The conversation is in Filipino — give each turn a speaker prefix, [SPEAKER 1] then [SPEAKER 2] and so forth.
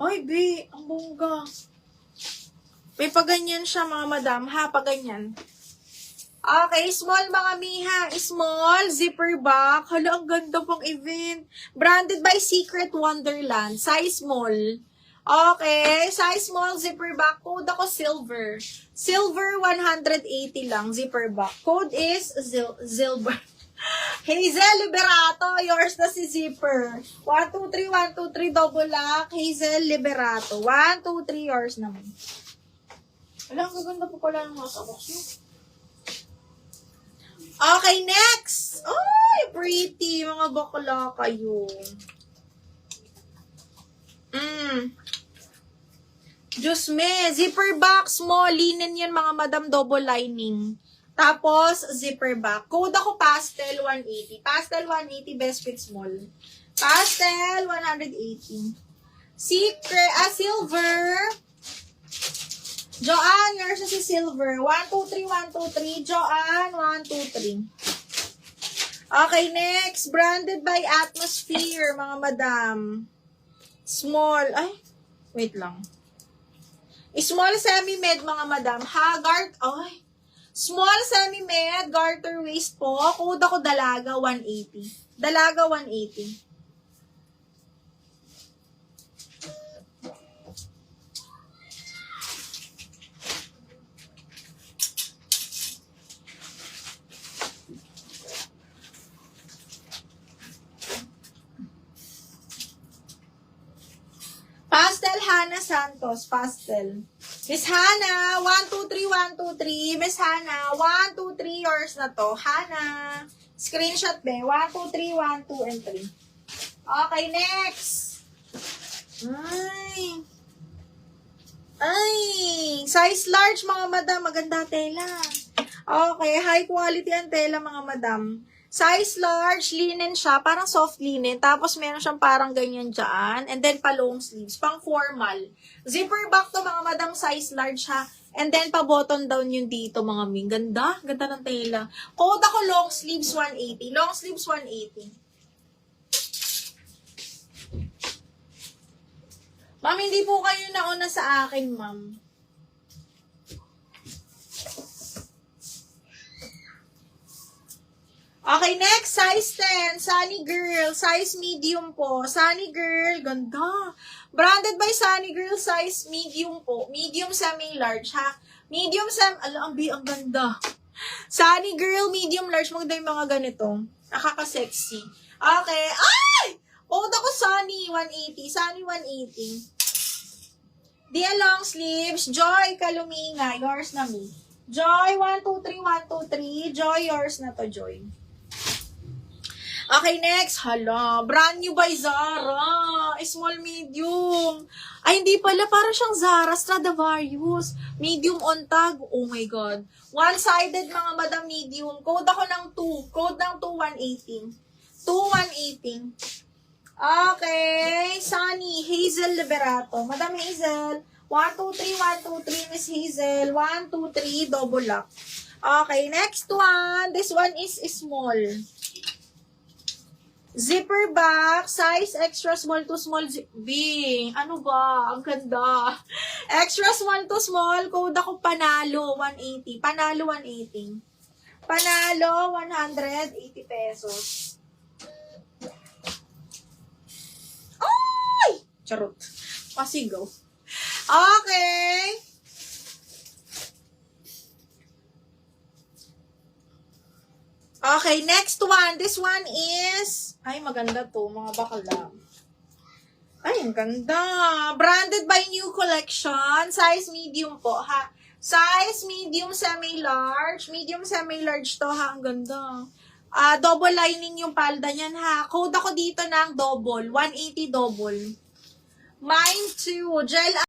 [SPEAKER 1] Ay, be, ang bongga. May paganyan siya, mga madam, ha? Paganyan. Okay, small mga miha. Small, zipper back. Hala, ang ganda pang event. Branded by Secret Wonderland. Size small. Okay, size small, zipper back. Code ako silver. Silver, 180 lang, zipper back. Code is silver. Hazel Liberato, yours na si Zipper. 1, 2, 3, 1, 2, 3, double lock. Hazel Liberato. 1, 2, 3, yours naman. Alam, ang gaganda po pala ng nasa box nyo. Okay, next. Ay, pretty. Mga bakla kayo. Diyos me. Zipper box mo. Linen yan, mga madam, double lining. Tapos, zipper back. Code ako pastel 180. Pastel 180, best fit small. Pastel 180. Secret, silver. Joanne, yours si silver. 1, 2, 3, 1, 2, 3. Joanne, 1, 2, 3. Okay, next. Branded by Atmosphere, mga madam. Small. Ay, wait lang. Small semi-med, mga madam. Haggard. Ay. Small semi-med, garter waist po. Code ako dalaga 180. Dalaga 180. Pastel Hannah Santos, pastel. Miss Hannah, 1, 2, 3, 1, 2, 3. Miss Hannah, 1, 2, 3, yours na to. Hannah. Screenshot be. 1, 2, 3, 1, 2, and 3. Okay, next. Ay, size large, mga madam. Maganda tela. Okay, high quality ang tela, mga madam. Size large, linen siya, parang soft linen. Tapos meron siyang parang ganyan dyan. And then pa long sleeves, pang formal. Zipper back to, mga madam, size large ha. And then pa button down yung dito, mga ming. Ganda, ganda ng tela. Code ako long sleeves 180. Long sleeves 180. Ma'am, hindi po kayo nauna sa akin, ma'am. Okay, next, size 10, Sunny Girl, size medium po. Sunny Girl, ganda. Branded by Sunny Girl, size medium po. Medium semi-large, ha? Medium ang ganda. Sunny Girl, medium large, maganda yung mga ganito. Nakaka-sexy. Okay, ay! Old ako Sunny, 180. Sunny, 180. Dia long sleeves, Joy Kaluminga, yours na me. Joy, 1, 2, 3, 1, 2, 3. Joy, yours na to, Joy. Okay, next. Hala, brand new by Zara. Small, medium. Ay, hindi pala. Parang siyang Zara Stradivarius. Medium on tag. Oh my God. One-sided, mga madam, medium. Code ako ng 2. Code ng 2, 180. 2, 180. Okay. Sunny, Hazel Liberato. Madam Hazel. 1, 2, 3, 1, 2, 3. Miss Hazel. 1, 2, 3. Double lock. Okay, next one. This one is small. Zipper back, size extra small to small. Ano ba? Ang ganda. Extra small to small. Code ako panalo, 180. Panalo, 180. Panalo, 180 pesos. Ay! Charot. Pasigaw. Okay. Okay, next one. This one is, ay, maganda to, mga bakla. Ay, ang ganda. Branded by New Collection. Size medium po, ha. Size medium semi-large. Medium semi-large to, ha. Ang ganda. Double lining yung palda niyan, ha. Code ako dito ng double. 180 double. Mine too. Gel